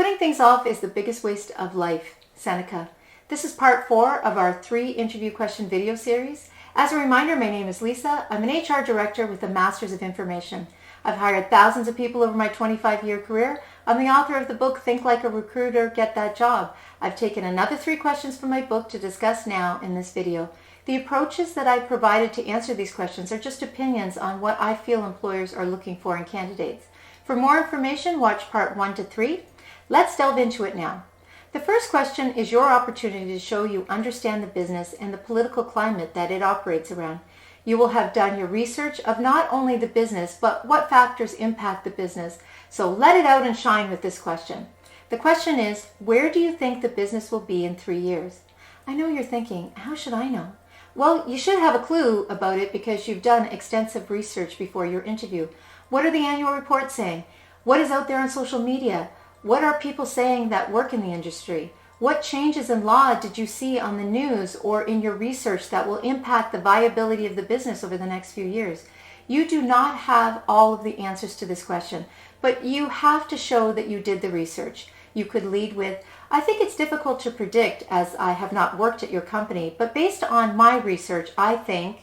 Putting things off is the biggest waste of life, Seneca. This is part 4 of our 3 interview question video series. As a reminder, my name is Lisa. I'm an HR director with a Master's of Information. I've hired thousands of people over my 25-year career. I'm the author of the book, Think Like a Recruiter, Get That Job. I've taken another 3 questions from my book to discuss now in this video. The approaches that I provided to answer these questions are just opinions on what I feel employers are looking for in candidates. For more information, watch part 1 to 3. Let's delve into it now. The first question is your opportunity to show you understand the business and the political climate that it operates around. You will have done your research of not only the business, but what factors impact the business. So let it out and shine with this question. The question is, where do you think the business will be in 3 years? I know you're thinking, how should I know? Well, you should have a clue about it because you've done extensive research before your interview. What are the annual reports saying? What is out there on social media? What are people saying that work in the industry? What changes in law did you see on the news or in your research that will impact the viability of the business over the next few years? You do not have all of the answers to this question, but you have to show that you did the research. You could lead with, I think it's difficult to predict as I have not worked at your company, but based on my research, I think.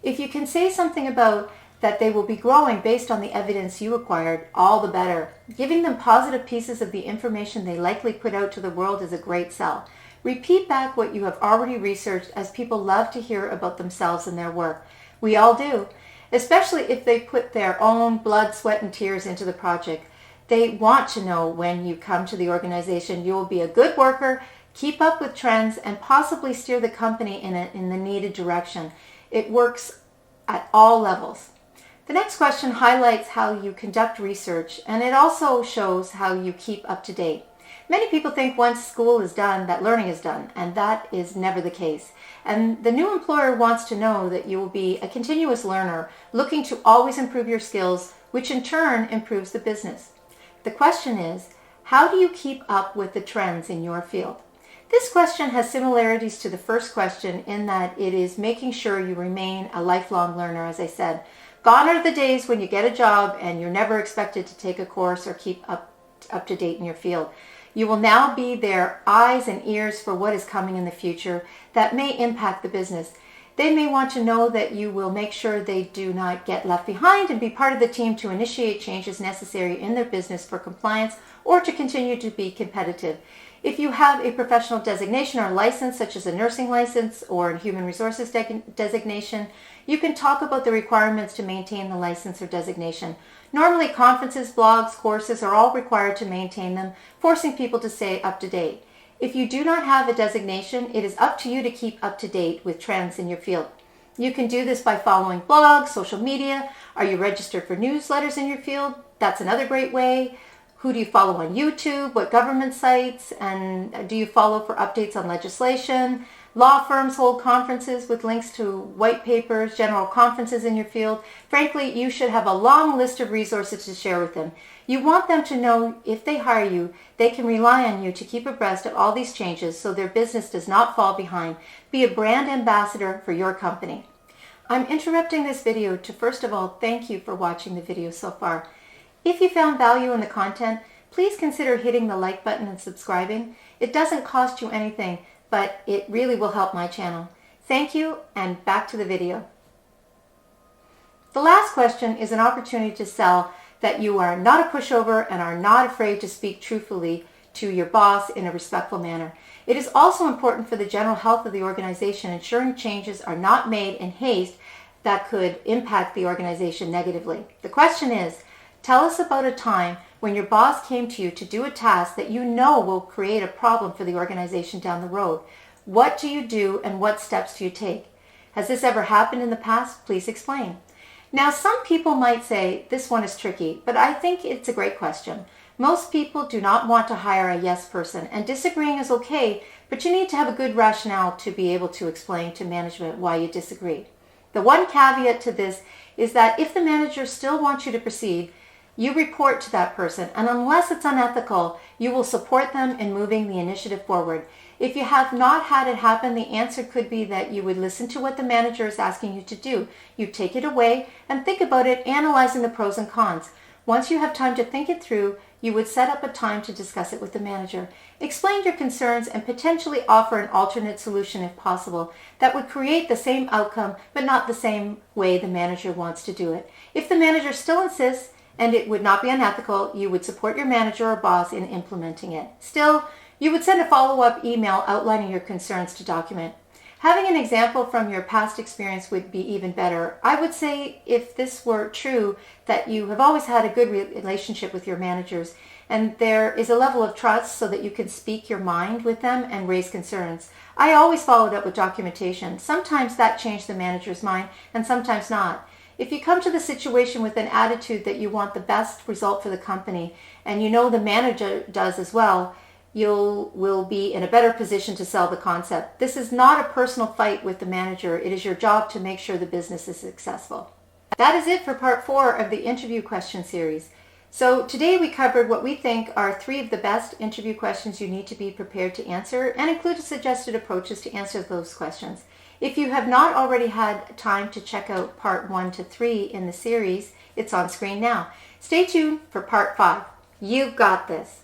If you can say something about that they will be growing based on the evidence you acquired, all the better. Giving them positive pieces of the information they likely put out to the world is a great sell. Repeat back what you have already researched, as people love to hear about themselves and their work. We all do, especially if they put their own blood, sweat, and tears into the project. They want to know when you come to the organization you will be a good worker, keep up with trends, and possibly steer the company in the needed direction. It works at all levels. The next question highlights how you conduct research, and it also shows how you keep up to date. Many people think once school is done, that learning is done, and that is never the case. And the new employer wants to know that you will be a continuous learner, looking to always improve your skills, which in turn improves the business. The question is, how do you keep up with the trends in your field? This question has similarities to the first question in that it is making sure you remain a lifelong learner, as I said. Gone are the days when you get a job and you're never expected to take a course or keep up to date in your field. You will now be their eyes and ears for what is coming in the future that may impact the business. They may want to know that you will make sure they do not get left behind and be part of the team to initiate changes necessary in their business for compliance or to continue to be competitive. If you have a professional designation or license, such as a nursing license or a human resources designation, you can talk about the requirements to maintain the license or designation. Normally, conferences, blogs, courses are all required to maintain them, forcing people to stay up to date. If you do not have a designation, it is up to you to keep up to date with trends in your field. You can do this by following blogs, social media. Are you registered for newsletters in your field? That's another great way. Who do you follow on YouTube? What government sites? And do you follow for updates on legislation? Law firms hold conferences with links to white papers, general conferences in your field. Frankly, you should have a long list of resources to share with them. You want them to know if they hire you, they can rely on you to keep abreast of all these changes so their business does not fall behind. Be a brand ambassador for your company. I'm interrupting this video to first of all thank you for watching the video so far. If you found value in the content, please consider hitting the like button and subscribing. It doesn't cost you anything, but it really will help my channel. Thank you, and back to the video. The last question is an opportunity to sell that you are not a pushover and are not afraid to speak truthfully to your boss in a respectful manner. It is also important for the general health of the organization, ensuring changes are not made in haste that could impact the organization negatively. The question is, tell us about a time when your boss came to you to do a task that you know will create a problem for the organization down the road. What do you do and what steps do you take? Has this ever happened in the past? Please explain. Now, some people might say this one is tricky, but I think it's a great question. Most people do not want to hire a yes person, and disagreeing is okay, but you need to have a good rationale to be able to explain to management why you disagree. The one caveat to this is that if the manager still wants you to proceed, you report to that person, and unless it's unethical, you will support them in moving the initiative forward. If you have not had it happen, the answer could be that you would listen to what the manager is asking you to do. You take it away and think about it, analyzing the pros and cons. Once you have time to think it through, you would set up a time to discuss it with the manager. Explain your concerns and potentially offer an alternate solution if possible that would create the same outcome but not the same way the manager wants to do it. If the manager still insists and it would not be unethical, you would support your manager or boss in implementing it. Still, you would send a follow-up email outlining your concerns to document. Having an example from your past experience would be even better. I would say, if this were true, that you have always had a good relationship with your managers and there is a level of trust so that you can speak your mind with them and raise concerns. I always followed up with documentation. Sometimes that changed the manager's mind and sometimes not. If you come to the situation with an attitude that you want the best result for the company and you know the manager does as well, you will be in a better position to sell the concept. This is not a personal fight with the manager. It is your job to make sure the business is successful. That is it for part 4 of the interview question series. So today we covered what we think are 3 of the best interview questions you need to be prepared to answer and included suggested approaches to answer those questions. If you have not already had time to check out part 1 to 3 in the series, it's on screen now. Stay tuned for part 5. You've got this.